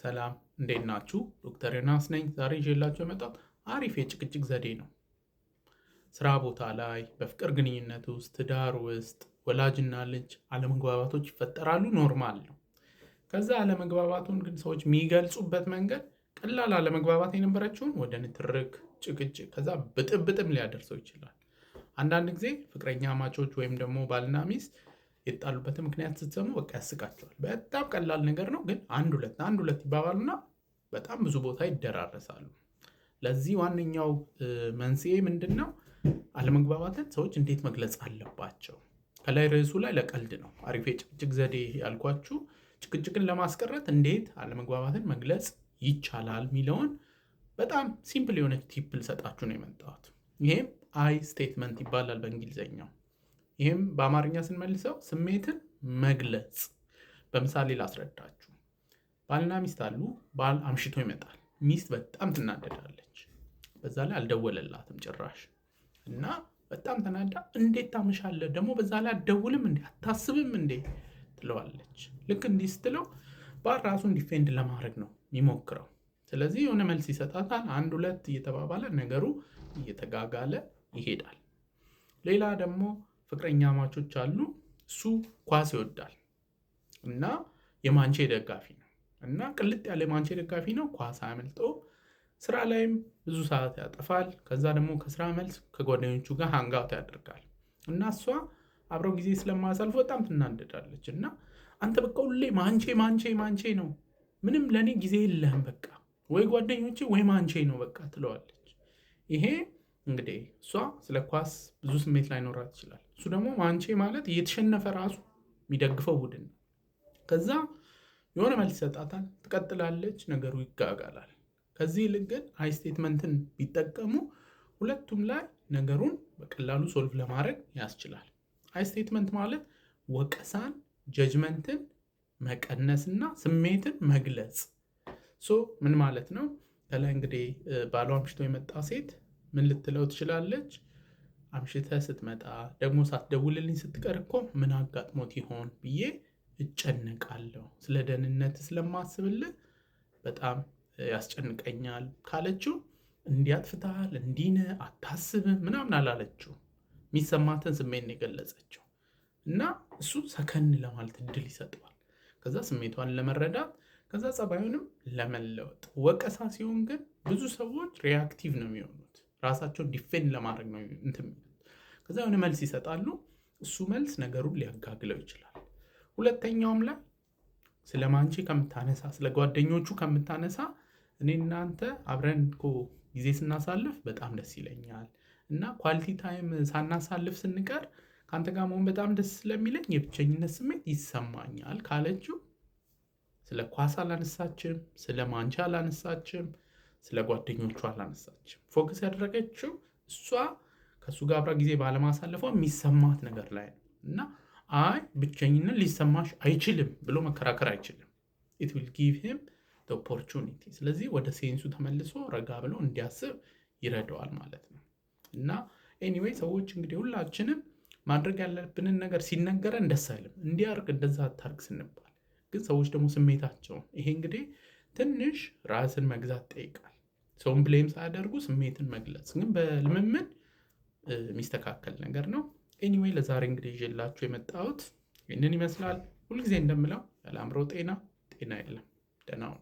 ሰላም እንዴት ናችሁ? ዶክተር ዮናስ ነኝ። ዛሬ ይዤላችሁ የመጣሁት አሪፍ የጭቅጭቅ ዘዴ ነው። ስራ ቦታ ላይ፣ በፍቅር ግንኙነት ውስጥ፣ ትዳር ውስጥ ወላጅና ልጅ አለመግባባቶች ይፈጠራሉ። ኖርማል ነው። ከዛ አለመግባባቱን ግን ሰዎች የሚገልጹበት መንገድ ቀላል አለመግባባት የነበረችውን ወደ ንትርክ፣ ጭቅጭቅ ከዛ ብጥብጥም ሊያደርሰው ይችላል። አንዳንድ ጊዜ ፍቅረኛ ማቾች ወይም ደግሞ ባልና ሚስት የጣሉበትን ምክንያት ስትሰሙ በቃ ያስቃቸዋል። በጣም ቀላል ነገር ነው፣ ግን አንድ ሁለት ይባባሉና በጣም ብዙ ቦታ ይደራረሳሉ። ለዚህ ዋነኛው መንስኤ ምንድን ነው? አለመግባባትን ሰዎች እንዴት መግለጽ አለባቸው? ከላይ ርዕሱ ላይ ለቀልድ ነው አሪፍ የጭቅጭቅ ዘዴ ያልኳችሁ። ጭቅጭቅን ለማስቀረት እንዴት አለመግባባትን መግለጽ ይቻላል የሚለውን በጣም ሲምፕል የሆነች ቲፕ ልሰጣችሁ ነው የመጣሁት። ይሄም አይ ስቴትመንት ይባላል በእንግሊዝኛው። ይህም በአማርኛ ስንመልሰው ስሜትን መግለጽ። በምሳሌ ላስረዳችሁ። ባልና ሚስት አሉ። ባል አምሽቶ ይመጣል። ሚስት በጣም ትናደዳለች። በዛ ላይ አልደወለላትም ጭራሽ እና በጣም ተናዳ እንዴት ታመሻለህ ደግሞ በዛ ላይ አትደውልም እንዴ አታስብም እንዴ ትለዋለች። ልክ እንዲህ ስትለው ባል ራሱን ዲፌንድ ለማድረግ ነው የሚሞክረው። ስለዚህ የሆነ መልስ ይሰጣታል። አንድ ሁለት እየተባባለ ነገሩ እየተጋጋለ ይሄዳል። ሌላ ደግሞ ፍቅረኛ ማቾች አሉ። እሱ ኳስ ይወዳል እና የማንቼ ደጋፊ ነው እና ቅልጥ ያለ የማንቼ ደጋፊ ነው። ኳስ አያመልጠው። ስራ ላይም ብዙ ሰዓት ያጠፋል። ከዛ ደግሞ ከስራ መልስ ከጓደኞቹ ጋር ሃንጋውት ያደርጋል እና እሷ አብረው ጊዜ ስለማያሳልፉ በጣም ትናደዳለች እና አንተ በቃ ሁሌ ማንቼ ነው፣ ምንም ለእኔ ጊዜ የለህም፣ በቃ ወይ ጓደኞቼ ወይ ማንቼ ነው በቃ ትለዋለች። ይሄ እንግዲህ እሷ ስለ ኳስ ብዙ ስሜት ላይኖራት ይችላል። እሱ ደግሞ ማንቼ ማለት እየተሸነፈ ራሱ የሚደግፈው ቡድን ነው። ከዛ የሆነ መልስ ይሰጣታል። ትቀጥላለች። ነገሩ ይጋጋላል። ከዚህ ይልቅ ግን አይ ስቴትመንትን ቢጠቀሙ ሁለቱም ላይ ነገሩን በቀላሉ ሶልቭ ለማድረግ ያስችላል። አይ ስቴትመንት ማለት ወቀሳን፣ ጀጅመንትን መቀነስና ስሜትን መግለጽ። ምን ማለት ነው? ከላይ እንግዲህ ባሏ አምሽቶ የመጣ ሴት ምን ልትለው ትችላለች? አምሽተህ ስትመጣ ደግሞ ሳትደውልልኝ ስትቀር እኮ ምን አጋጥሞት ይሆን ብዬ እጨነቃለሁ። ስለ ደህንነት ስለማስብልህ በጣም ያስጨንቀኛል ካለችው እንዲያጥፍታል እንዲነ አታስብም ምናምን አላለችው። የሚሰማትን ስሜት የገለጸችው እና እሱ ሰከን ለማለት እድል ይሰጠዋል። ከዛ ስሜቷን ለመረዳት ከዛ ጸባዩንም ለመለወጥ። ወቀሳ ሲሆን ግን ብዙ ሰዎች ሪያክቲቭ ነው የሚሆኑት። ራሳቸውን ዲፌንድ ለማድረግ ነው እንትን። ከዛ የሆነ መልስ ይሰጣሉ። እሱ መልስ ነገሩን ሊያጋግለው ይችላል። ሁለተኛውም ላይ ስለ ማንቼ ከምታነሳ፣ ስለ ጓደኞቹ ከምታነሳ እኔ እናንተ አብረን እኮ ጊዜ ስናሳልፍ በጣም ደስ ይለኛል እና ኳሊቲ ታይም ሳናሳልፍ ስንቀር ከአንተ ጋር መሆን በጣም ደስ ስለሚለኝ የብቸኝነት ስሜት ይሰማኛል ካለችው ስለ ኳስ አላነሳችም፣ ስለ ማንቼ አላነሳችም፣ ስለ ጓደኞቹ አላነሳችም። ፎከስ ያደረገችው እሷ ከእሱ ጋር አብራ ጊዜ ባለማሳለፏ የሚሰማት ነገር ላይ ነው እና አይ ብቸኝነት ሊሰማሽ አይችልም ብሎ መከራከር አይችልም። ኢት ዊል ጊቭ ሂም ዘ ኦፖርቹኒቲ። ስለዚህ ወደ ሴንሱ ተመልሶ ረጋ ብሎ እንዲያስብ ይረዳዋል ማለት ነው። እና ኤኒዌይ ሰዎች እንግዲህ ሁላችንም ማድረግ ያለብንን ነገር ሲነገረን ደስ አይልም። እንዲያርግ እንደዛ አታርግ ስንባል ግን ሰዎች ደግሞ ስሜታቸውን ይሄ እንግዲህ ትንሽ ራስን መግዛት ጠይቃል። ሰውን ብሌም ሳያደርጉ ስሜትን መግለጽ ግን በልምምድ የሚስተካከል ነገር ነው። ኤኒዌይ ለዛሬ እንግዲህ ይዤላችሁ የመጣሁት ይህንን ይመስላል። ሁልጊዜ እንደምለው ያለ አእምሮ ጤና የለም። ደህና ሁኑ።